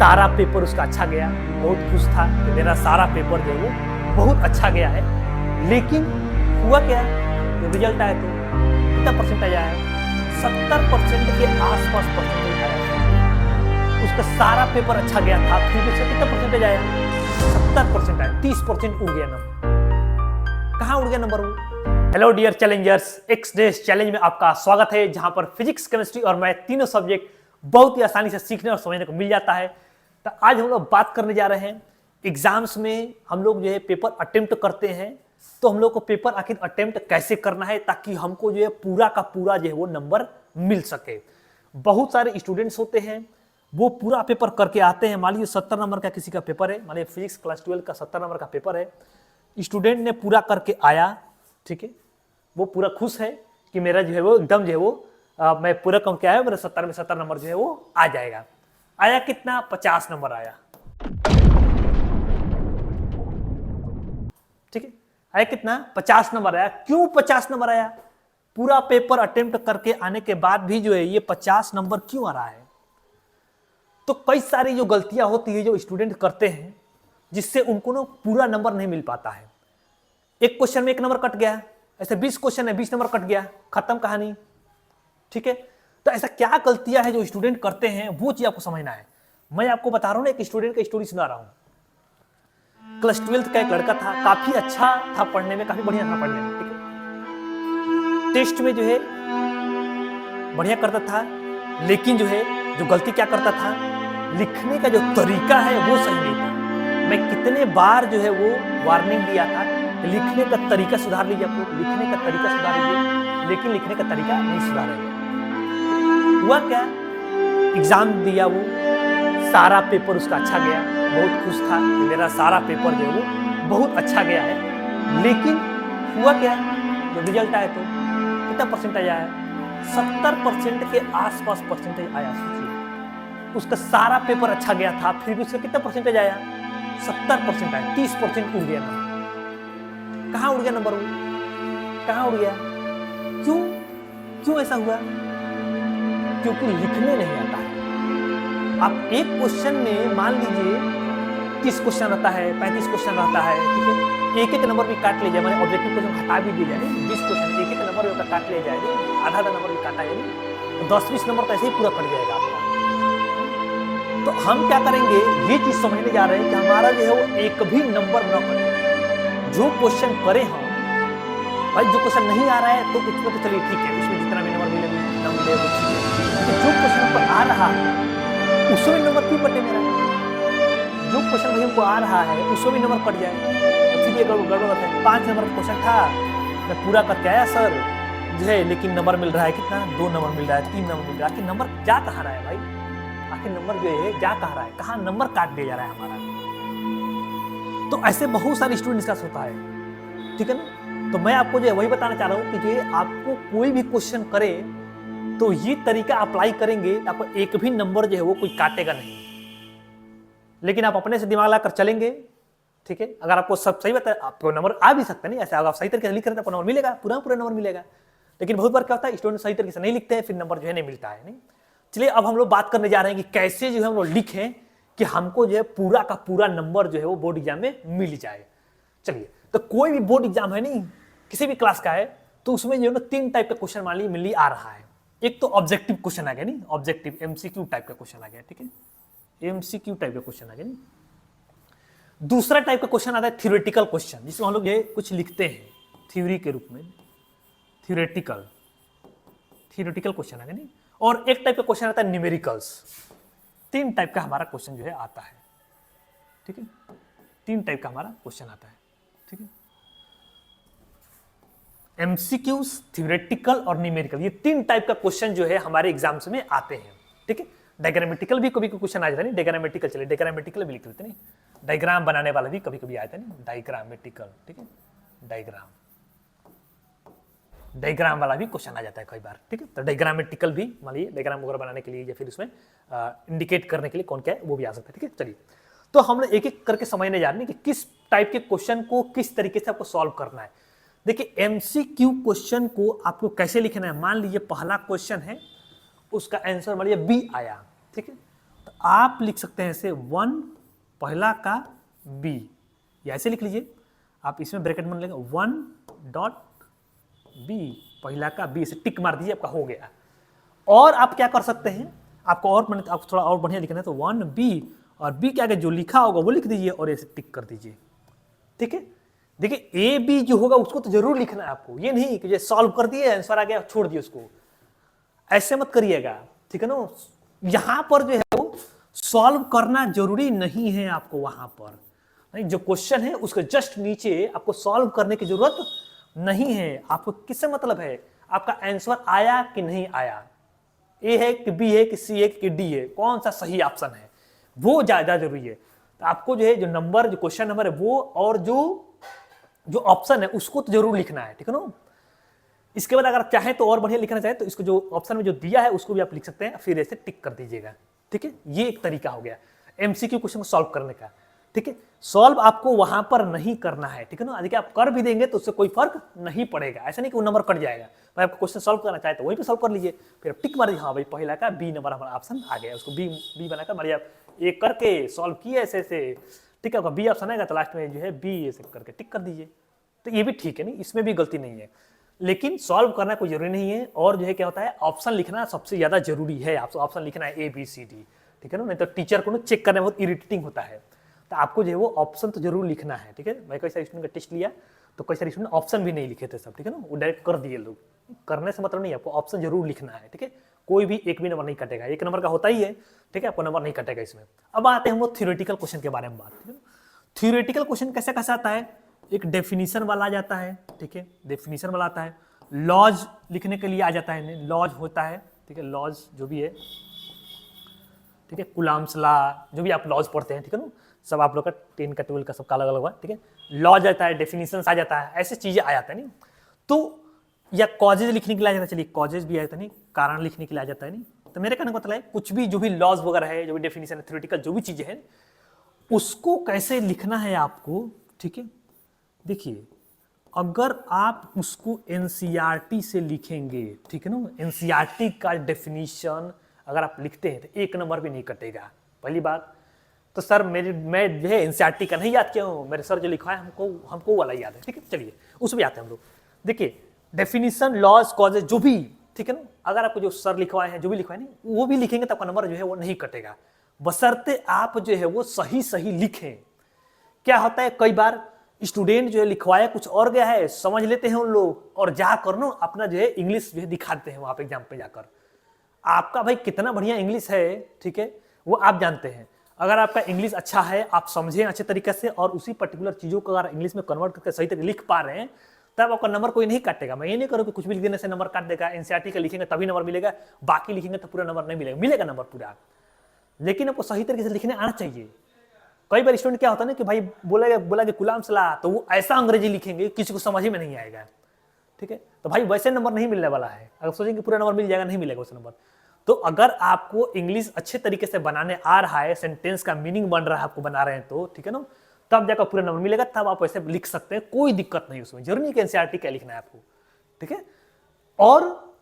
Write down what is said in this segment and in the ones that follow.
सारा पेपर उसका अच्छा गया, बहुत खुश था कि मेरा सारा पेपर जो है वो बहुत अच्छा गया है। लेकिन हुआ क्या, जो रिजल्ट आया तो कितना परसेंटेज आया, 70% के आसपास परसेंटेज आया। उसका सारा पेपर अच्छा गया था, फिर भी कितना परसेंटेज आया, 70% आया, 30% उड़ गया नंबर। कहाँ उड़ गया नंबर वो? Hello dear challengers, X days challenge में आपका स्वागत है, जहां पर फिजिक्स, केमिस्ट्री और मैथ तीनों सब्जेक्ट बहुत ही आसानी से सीखने और समझने को मिल जाता है। तो आज हम लोग बात करने जा रहे हैं, एग्जाम्स में हम लोग जो है पेपर अटेम्प्ट करते हैं, तो हम लोग को पेपर आखिर अटेम्प्ट कैसे करना है ताकि हमको जो है पूरा का पूरा जो है वो नंबर मिल सके। बहुत सारे स्टूडेंट्स होते हैं, वो पूरा पेपर करके आते हैं। मान लीजिए 70 नंबर का किसी का पेपर है, मान लीजिए फिजिक्स क्लास 12 का 70 नंबर का पेपर है, स्टूडेंट ने पूरा करके आया, ठीक है, वो पूरा खुश है कि मेरा जो है वो एकदम जो है वो मैं पूरा कम क्या है, मेरा 70 में 70 नंबर जो है वो आ जाएगा। आया कितना, 50 नंबर आया, ठीक है, आया कितना, 50 नंबर आया। क्यों 50 नंबर आया? पूरा पेपर अटेम्प्ट करके आने के बाद भी जो है ये 50 नंबर क्यों आ रहा है? तो कई सारी जो गलतियां होती है जो स्टूडेंट करते हैं, जिससे उनको ना पूरा नंबर नहीं मिल पाता है। एक क्वेश्चन में 1 नंबर कट गया, ऐसे 20 क्वेश्चन है, 20 नंबर कट गया, खत्म कहानी, ठीक है। तो ऐसा क्या गलतियां है जो स्टूडेंट करते हैं, वो चीज आपको समझना है। मैं आपको बता रहा हूं ना, एक स्टूडेंट का स्टोरी सुना रहा हूं। क्लास 12 का एक लड़का था, काफी अच्छा था पढ़ने में, काफी बढ़िया था पढ़ने में, ठीक है। टेस्ट में जो है बढ़िया करता था, लेकिन जो है जो गलती क्या करता था, लिखने का जो तरीका है वो सही नहीं था। मैं कितने बार जो है वो वार्निंग दिया था, लिखने का तरीका सुधार लीजिए, आपको लिखने का तरीका सुधार लीजिए, लेकिन लिखने का तरीका नहीं सुधारेगा। हुआ क्या, एग्जाम दिया वो, सारा पेपर उसका अच्छा गया, बहुत खुश था कि मेरा सारा पेपर जो है वो बहुत अच्छा गया है। लेकिन हुआ क्या, जब रिजल्ट आया तो कितना परसेंटेज आया, 70% के आसपास परसेंटेज आया। सोचिए, उसका सारा पेपर अच्छा गया था, फिर भी उसका कितना परसेंटेज आया, 70% आया, 30% उड़ गया नंबर। कहाँ उड़ गया नंबर वो, कहाँ उड़ गया? क्यों क्यों ऐसा हुआ? क्योंकि लिखने नहीं आता है। आप एक क्वेश्चन में मान लीजिए 30 क्वेश्चन रहता है, 35 क्वेश्चन रहता है, ठीक है, एक नंबर भी काट ले जाए, मैंने ऑब्जेक्टिव क्वेश्चन हटा भी दिया जाए, 20 क्वेश्चन एक नंबर भी काट ले जाए, आधा नंबर भी काटा जाए, तो 10-20 नंबर तो ऐसे ही पूरा कट जाएगा आपका। तो हम क्या करेंगे, ये चीज समझने जा रहे हैं कि हमारा जो है वो एक भी नंबर न कटे। जो क्वेश्चन करें हम, भाई जो क्वेश्चन नहीं आ रहा है तो उसमें तो चलिए ठीक है, उसमें जितना भी नंबर मिले न मिले वो ठीक है, लेकिन जो क्वेश्चन पर आ रहा है उसमें नंबर क्यों कटे मेरा? जो क्वेश्चन भाई हमको आ रहा है उसमें भी नंबर कट जाए, तो फिर ये गड़बड़ होता है। 5 नंबर का क्वेश्चन था, मैं पूरा करके आया सर जो है, लेकिन नंबर मिल रहा है कितना, 2 नंबर मिल रहा है, 3 नंबर मिल रहा है। आखिर नंबर जा कहाँ रहा है भाई, आखिर नंबर जो है जा कहाँ रहा है, कहाँ नंबर काट दिया जा रहा है हमारा? तो ऐसे बहुत सारे स्टूडेंट्स का होता है, ठीक है ना। तो मैं आपको जो है वही बताना चाह रहा हूँ कि जो है आपको कोई भी क्वेश्चन करे तो ये तरीका अप्लाई करेंगे, आपको एक भी नंबर जो है वो कोई काटेगा नहीं। लेकिन आप अपने से दिमाग लगाकर चलेंगे, ठीक है, अगर आपको सब सही बताए, आपको नंबर आ भी सकता है, नहीं ऐसा अगर आप सही तरीके से लिख रहे हैं तो आपको नंबर मिलेगा, पूरा पूरा नंबर मिलेगा। लेकिन बहुत बार क्या होता है, स्टूडेंट सही तरीके से नहीं लिखते हैं, फिर नंबर जो है नहीं मिलता है। नहीं, चलिए अब हम लोग बात करने जा रहे हैं कि कैसे जो है हम लोग लिखें कि हमको जो है पूरा का पूरा नंबर जो है वो बोर्ड एग्जाम में मिल जाए। चलिए, तो कोई भी बोर्ड एग्जाम है, नहीं किसी भी क्लास का है, तो उसमें जो है ना 3 टाइप का क्वेश्चन मान लीजिए मिली आ रहा है। एक तो ऑब्जेक्टिव क्वेश्चन आ गया, नहीं ऑब्जेक्टिव एमसीक्यू टाइप का क्वेश्चन आ गया, ठीक है, एमसीक्यू टाइप का क्वेश्चन आ गया। नहीं, दूसरा टाइप का क्वेश्चन आता है थ्योरेटिकल क्वेश्चन, जिसमें हम लोग ये कुछ लिखते हैं थ्योरी के रूप में, थ्योरेटिकल क्वेश्चन आ गया। नहीं, और एक टाइप का क्वेश्चन आता है न्यूमेरिकल्स। 3 टाइप का हमारा क्वेश्चन जो है आता है, ठीक है, 3 टाइप का हमारा क्वेश्चन आता है, ठीक है, एमसीक्यूज, थ्योरेटिकल और न्यूमेरिकल, ये 3 टाइप का क्वेश्चन जो है हमारे एग्जाम्स में आते हैं, ठीक है। डायग्रामेटिकल भी कभी क्वेश्चन आ जाता है, नहीं डायग्रामेटिकल, चलिए डायग्रामेटिकल भी लिख लेते, नहीं डायग्राम बनाने वाला भी कभी कभी आता है, नहीं डायग्रामेटिकल, ठीक है, डायग्राम वाला भी क्वेश्चन आ जाता है कई बार, ठीक है। तो डायग्रामेटिकल भी मान लीजिए डायग्राम वगैरह बनाने के लिए या फिर उसमें इंडिकेट करने के लिए कौन क्या है वो भी आ सकता है, ठीक है। चलिए, तो हम लोग एक एक करके समझने जा रहे हैं कि किस टाइप के क्वेश्चन को किस तरीके से आपको सॉल्व करना है। देखिए, एमसीक्यू क्वेश्चन को आपको कैसे लिखना है, मान लीजिए पहला क्वेश्चन है, उसका आंसर मान लीजिए बी आया, ठीक है, तो आप लिख सकते हैं ऐसे 1 पहला का b, या ऐसे लिख लीजिए आप, इसमें ब्रैकेट में लेंगे 1 डॉट b पहला का b, से टिक मार दीजिए, आपका हो गया। और आप क्या कर सकते हैं, आपको और आप थोड़ा और बढ़िया लिखना है तो 1b और b के आगे जो लिखा होगा वो लिख दीजिए और ऐसे टिक कर दीजिए। ठीक है, देखिए ए बी जो होगा उसको तो जरूर लिखना है आपको, ये नहीं कि सॉल्व कर दिए आंसर आ गया छोड़ दिए उसको, ऐसे मत करिएगा। ठीक है ना, यहां पर जो है वो सॉल्व करना जरूरी नहीं है आपको, वहां पर नहीं, जो क्वेश्चन है उसके जस्ट नीचे आपको सॉल्व करने की जरूरत नहीं है। आपको किससे मतलब है, आपका आंसर आया कि नहीं आया, ए है कि बी है कि सी है कि डी है, कौन सा सही ऑप्शन है, वो ज्यादा जरूरी है। तो आपको जो है जो नंबर, जो क्वेश्चन नंबर है वो, और जो ऑप्शन है उसको तो जरूर लिखना है। ठीक है ना, इसके बाद अगर आप चाहें तो और बढ़िया लिखना चाहें तो इसको जो ऑप्शन में जो दिया है उसको भी आप लिख सकते हैं, फिर ऐसे टिक कर दीजिएगा। ठीक है, ये एक तरीका हो गया एमसीक्यू क्वेश्चन को सॉल्व करने का। ठीक है, सॉल्व आपको वहां पर नहीं करना है। ठीक है ना, देखिए आप कर भी देंगे तो उससे कोई फर्क नहीं पड़ेगा, ऐसा नहीं कि वो नंबर कट जाएगा। भाई आपको क्वेश्चन सॉल्व करना चाहे तो वहीं पे सॉल्व कर लीजिए, फिर टिक मारिए, हाँ भाई पहला का बी नंबर हमारा ऑप्शन आ गया, उसको बी बनाकर मारिए आप, एक करके सॉल्व किए ऐसे। ठीक है, आपका बी ऑप्शन आएगा तो लास्ट में जो है बी ऐसे करके टिक कर दीजिए, तो ये भी ठीक है, नहीं इसमें भी गलती नहीं है। लेकिन सॉल्व करना कोई जरूरी नहीं है, और जो है क्या होता है ऑप्शन लिखना सबसे ज्यादा जरूरी है। आपको ऑप्शन लिखना है ABCD, ठीक है ना, नहीं तो टीचर को ना चेक करने में बहुत इरिटेटिंग होता है। तो आपको जो है वो ऑप्शन तो जरूर लिखना है। ठीक है, मैं कई सारे स्टूडेंट का टेस्ट लिया तो कई सारे स्टूडेंट ऑप्शन भी नहीं लिखे थे सब। ठीक है ना, वो डायरेक्ट कर दिए लोग, करने से मतलब नहीं, आपको ऑप्शन जरूर लिखना है। ठीक है, कोई भी एक भी नंबर नहीं कटेगा, एक नंबर का होता ही है। ठीक है, आपको नंबर नहीं कटेगा इसमें। अब आते हैं हम लोग थ्योरेटिकल क्वेश्चन के बारे में बात। ठीक है, थ्योरेटिकल क्वेश्चन कैसे कैसे आता है, एक डेफिनेशन वाला आ जाता है। ठीक है, डेफिनेशन वाला आता है, लॉज लिखने के लिए आ जाता है, लॉज होता है। ठीक है, लॉज जो भी है, ठीक है, कुलाम्स लॉ, जो भी आप लॉज पढ़ते हैं, ठीक है ना, सब आप लोग का 10 का 12 का सबका अलग अलग हुआ। ठीक है, लॉज आता है, डेफिनेशंस आ जाता है, ऐसे चीजें आ जाता है। नहीं तो या कॉजेज लिखने के लिए आ जाता है, चलिए कॉजेज भी आ जाता है, नहीं कारण लिखने के लिए आ जाता है। नहीं तो मेरे कहने का मतलब है कुछ भी जो भी लॉज वगैरह है, जो भी डेफिनेशन है, थ्योरेटिकल जो भी चीजें हैं, उसको कैसे लिखना है आपको। ठीक है, देखिए अगर आप उसको एनसीईआरटी से लिखेंगे, ठीक है ना, एनसीईआरटी का डेफिनेशन अगर आप लिखते हैं तो एक नंबर भी नहीं कटेगा। पहली बात तो सर मैं जो है एनसीईआरटी का नहीं याद किया हूँ, मेरे सर जो लिखा है हमको वाला याद है। ठीक है, चलिए उस पर आते हैं हम लोग। देखिए डेफिनेशन, लॉज, कॉजेज जो भी, ठीक है ना, अगर आपको जो सर लिखवाए हैं, जो भी लिखवाए नहीं, वो भी लिखेंगे तो आपका नंबर जो है वो नहीं कटेगा, बशर्ते आप जो है वो सही सही लिखें। क्या होता है कई बार स्टूडेंट जो है लिखवाया कुछ और गया है, समझ लेते हैं उन लोग और जाकर ना अपना जो है इंग्लिश जो है दिखाते हैं वहां पे एग्जाम पे जाकर। आपका भाई कितना बढ़िया इंग्लिश है, ठीक है, वो आप जानते हैं। अगर आपका इंग्लिश अच्छा है, आप समझें अच्छे तरीके से और उसी पर्टिकुलर चीजों को अगर इंग्लिश में कन्वर्ट करके सही तरीके लिख पा रहे हैं, तब आपका नंबर कोई नहीं काटेगा। मैं ये नहीं करूँ कि कुछ भी लिख देने से नंबर काट देगा, एनसीईआरटी का लिखेंगे तभी नंबर मिलेगा, बाकी लिखेंगे तो पूरा नंबर नहीं मिलेगा, मिलेगा नंबर पूरा, लेकिन आपको सही तरीके से लिखने आना चाहिए। कई बार स्टूडेंट क्या होता है ना कि भाई बोला कि गुलाम सलाह, तो वो ऐसा अंग्रेजी लिखेंगे किसी को समझ ही में नहीं आएगा। ठीक है, तो भाई वैसे नंबर नहीं मिलने वाला है। अगर सोचेंगे पूरा नंबर मिल जाएगा, नहीं मिलेगा वैसे नंबर। तो अगर आपको इंग्लिश अच्छे तरीके से बनाने आ रहा है, सेंटेंस का मीनिंग बन रहा है, आपको बना रहे हैं तो ठीक है ना, तब जाकर पूरा नंबर मिलेगा, तब आप ऐसे लिख सकते हैं, कोई दिक्कत नहीं उसमें। जरूरी नहीं कि एनसीईआरटी क्या लिखना है आपको। ठीक है, और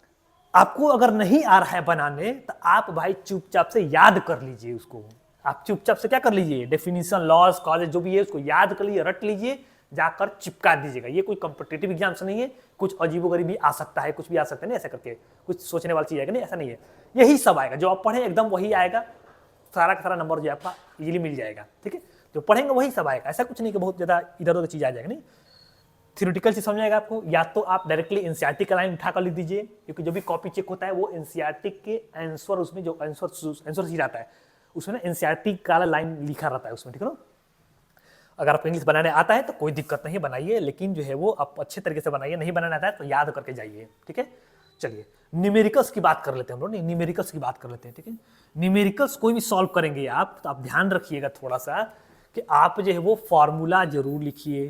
आपको अगर नहीं आ रहा है बनाने तो आप भाई चुपचाप से याद कर लीजिए उसको। आप चुपचाप से क्या कर लीजिए, डेफिनेशन, लॉज, कॉजेज जो भी है उसको याद कर लीजिए, रट लीजिए, जाकर चिपका दीजिएगा। ये कोई कॉम्पिटिटिव एग्जाम से नहीं है, कुछ अजीबोगरीब भी आ सकता है, कुछ भी आ सकता है, नहीं ऐसा करके कुछ सोचने वाली चीज आएगा, नहीं ऐसा नहीं है। यही सब आएगा जो आप पढ़े एकदम वही आएगा, सारा का सारा नंबर जो आपका इजीली मिल जाएगा। ठीक है, जो पढ़ेंगे वही सब आएगा, ऐसा कुछ नहीं कि बहुत ज्यादा इधर उधर चीज आ जाएगा। नहीं थ्योरेटिकल से समझ आएगा आपको, या तो आप डायरेक्टली एनसीईआरटी का लाइन उठाकर लिख दीजिए, क्योंकि जो भी कॉपी चेक होता है वो एनसीईआरटी के आंसर, उसमें जो आंसर शीट आता है उसमें ना एनसीईआरटी का लाइन लिखा रहता है उसमें। ठीक है ना, अगर आपको इंग्लिश बनाने आता है तो कोई दिक्कत नहीं, बनाइए, लेकिन जो है वो आप अच्छे तरीके से बनाइए। नहीं बनाना आता है तो याद करके जाइए। ठीक है, चलिए न्यूमेरिकल्स की बात कर लेते हैं हम लोग, नहीं न्यूमेरिकल्स की बात कर लेते हैं। ठीक है, न्यूमेरिकल्स कोई भी सॉल्व करेंगे आप तो आप ध्यान रखिएगा थोड़ा सा कि आप जो है वो फॉर्मूला जरूर लिखिए।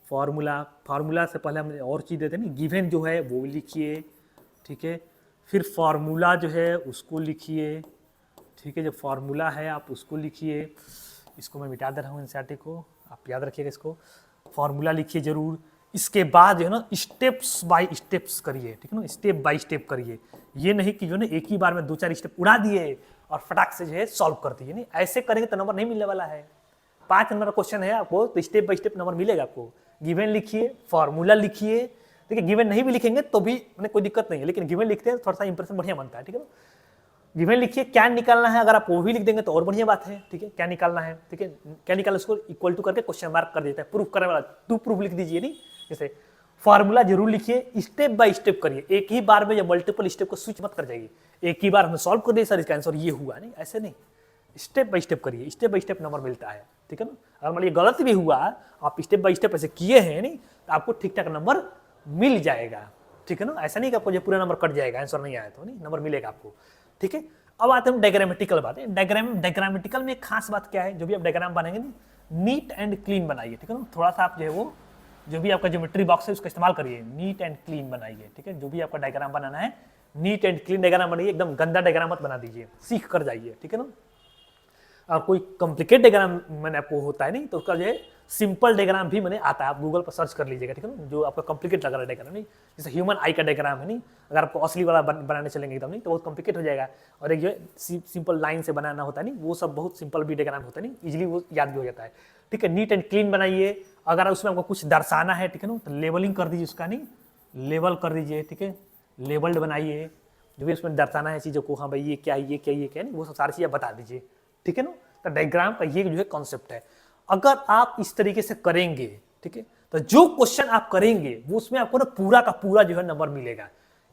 फार्मूला से पहले हम और चीज़ देते हैं ना, गिवन जो है वो लिखिए। ठीक है, फिर फार्मूला जो है उसको लिखिए। ठीक है, जो फार्मूला है आप उसको लिखिए। इसको मैं मिटा दे रहा हूँ एनसीईआरटी को, आप याद रखिएगा इसको, फार्मूला लिखिए जरूर। इसके बाद जो है ना स्टेप्स बाय स्टेप्स करिए। ठीक है ना, स्टेप बाय स्टेप करिए। ये नहीं कि जो ना एक ही बार में 2-4 स्टेप उड़ा दिए और फटाक से जो है सॉल्व कर दिए। नहीं ऐसे करेंगे तो नंबर नहीं मिलने वाला है। 5 नंबर का क्वेश्चन है आपको तो स्टेप बाय स्टेप नंबर मिलेगा आपको। गिवन लिखिए, फॉर्मूला लिखिए। देखिए गिवन नहीं भी लिखेंगे तो भी मैंने कोई दिक्कत नहीं है, लेकिन गिवन लिखते हैं थोड़ा सा इंप्रेशन बढ़िया बनता है। ठीक है ना, गिवन लिखिए, क्या निकालना है अगर आप वो भी लिख देंगे तो और बढ़िया बात है। ठीक है, क्या निकालना है, ठीक है, क्या निकालना उसको इक्वल टू करके क्वेश्चन मार्क कर देता है। प्रूफ करने वाला टू प्रूफ लिख दीजिए। नहीं जैसे फॉर्मूला जरूर लिखिए, स्टेप बाय स्टेप करिए, एक ही बार में या मल्टीपल स्टेप को स्विच मत कर जाइए। एक ही बार हमने सॉल्व कर दिया सर इसका आंसर ये हुआ, नहीं ऐसे नहीं, स्टेप बाय स्टेप करिए, स्टेप बाय स्टेप नंबर मिलता है। ठीक है ना, अगर मान लीजिए गलत भी हुआ, आप स्टेप बाय स्टेप ऐसे किए हैं नहीं तो आपको ठीक ठाक नंबर मिल जाएगा। ठीक है ना, ऐसा नहीं कि आपको जो पूरा नंबर कट जाएगा आंसर नहीं आया तो, नहीं नंबर मिलेगा आपको। ठीक है, अब आते हैं डायग्रामेटिकल बात है। डायग्रामेटिकल में खास बात क्या है, जो भी आप डायग्राम बनाएंगे नीट एंड क्लीन बनाइए। ठीक है ना, थोड़ा सा आप जो है वो जो भी आपका ज्योमेट्री बॉक्स है उसका इस्तेमाल करिए, नीट एंड क्लीन बनाइए। ठीक है, जो भी आपका डायग्राम बनाना है नीट एंड क्लीन डायग्राम बनाइए, एकदम गंदा डायग्राम मत बना दीजिए, सीख कर जाइए। ठीक है ना, और कोई कॉम्प्लिकेट डायग्राम मैंने आपको होता है नहीं तो उसका जो है सिंपल डायग्राम भी मैंने आता है, आप गूगल पर सर्च कर लीजिएगा। ठीक है ना, जो आपका कॉम्प्लिकेट लग रहा है डायग्राम नहीं, जैसे ह्यूमन आई का डायग्राम है नहीं, अगर आपको असली वाला बनाने चलेंगे एकदम नहीं तो बहुत कॉम्प्लिकेट हो जाएगा। और एक जो है सिंपल लाइन से बनाना होता है नहीं, वो सब बहुत सिंपल भी डायग्राम होता है नहीं, इजिली वो याद भी हो जाता है। ठीक है, नीट एंड क्लीन बनाइए। अगर उसमें आपको कुछ दर्शाना है, ठीक है ना, तो लेबलिंग कर दीजिए उसका, नहीं लेबल कर दीजिए। ठीक है, लेबल्ड बनाइए, जो भी उसमें दर्शाना है चीज़ों को, हाँ भाई ये क्या है, ये क्या, ये क्या नहीं, वो सब सारी चीज़ें बता दीजिए। ठीक है ना, तो डायग्राम का ये जो है कॉन्सेप्ट है। अगर आप इस तरीके से करेंगे, ठीक है, तो जो क्वेश्चन आप करेंगे वो उसमें आपको ना पूरा का पूरा जो है नंबर मिलेगा,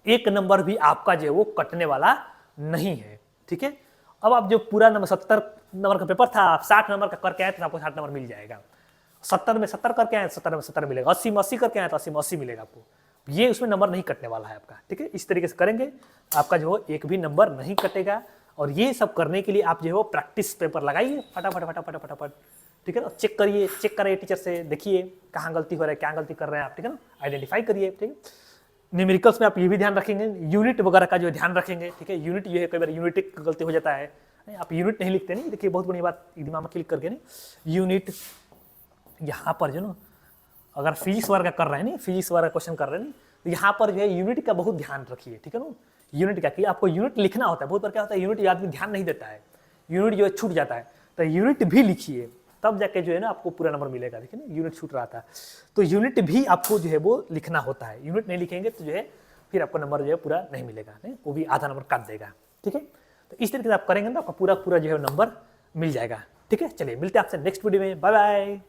एक नंबर भी आपका जो है वो कटने वाला नहीं है। ठीक है, अब आप जो पूरा नंबर 70 नंबर का पेपर था, आप 60 नंबर का करके आए तो आपको 60 नंबर मिल जाएगा। 70 में 70 करके आए 70 में 70 मिलेगा, 80 में 80 करके आए तो 80 में 80 मिलेगा आपको, ये उसमें नंबर नहीं कटने वाला है आपका। ठीक है, इस तरीके से करेंगे आपका जो है एक भी नंबर नहीं कटेगा। और ये सब करने के लिए आप जो है वो प्रैक्टिस पेपर लगाइए फटाफट फटाफट फटाफट। ठीक है ना, चेक करिए, चेक करिए टीचर से, देखिए कहाँ गलती हो रहा है, क्या गलती कर रहे हैं आप। ठीक है ना, आइडेंटिफाई करिए। ठीक है, न्यूमेरिकल्स में आप ये भी ध्यान रखेंगे, यूनिट वगैरह का जो ध्यान रखेंगे। ठीक है, यूनिट जो है कई बार यूनिट गलती हो जाता है, आप यूनिट नहीं लिखते नहीं, देखिए बहुत बड़ी बात दिमाग में क्लिक करके नहीं, यूनिट यहाँ पर जो ना अगर फिजिक्स वर्ग का कर रहे हैं नहीं, फिजिक्स वर्ग का क्वेश्चन कर रहे हैं नहीं, तो यहाँ पर जो है यूनिट का बहुत ध्यान रखिए। ठीक है ना, यूनिट का कि आपको यूनिट लिखना होता है, बहुत बार क्या होता है यूनिट आदमी ध्यान नहीं देता है, यूनिट जो है छूट जाता है, तो यूनिट भी लिखिए तब जाके जो है ना आपको पूरा नंबर मिलेगा। देखिए ना, यूनिट छूट रहा था तो यूनिट भी आपको जो है वो लिखना होता है, यूनिट नहीं लिखेंगे तो जो है फिर आपको नंबर जो है पूरा नहीं मिलेगा, नहीं वो भी आधा नंबर काट देगा। ठीक है, तो इस तरीके से आप करेंगे ना आपका पूरा पूरा जो है नंबर मिल जाएगा। ठीक है, चलिए मिलते हैं आपसे नेक्स्ट वीडियो में, बाय बाय।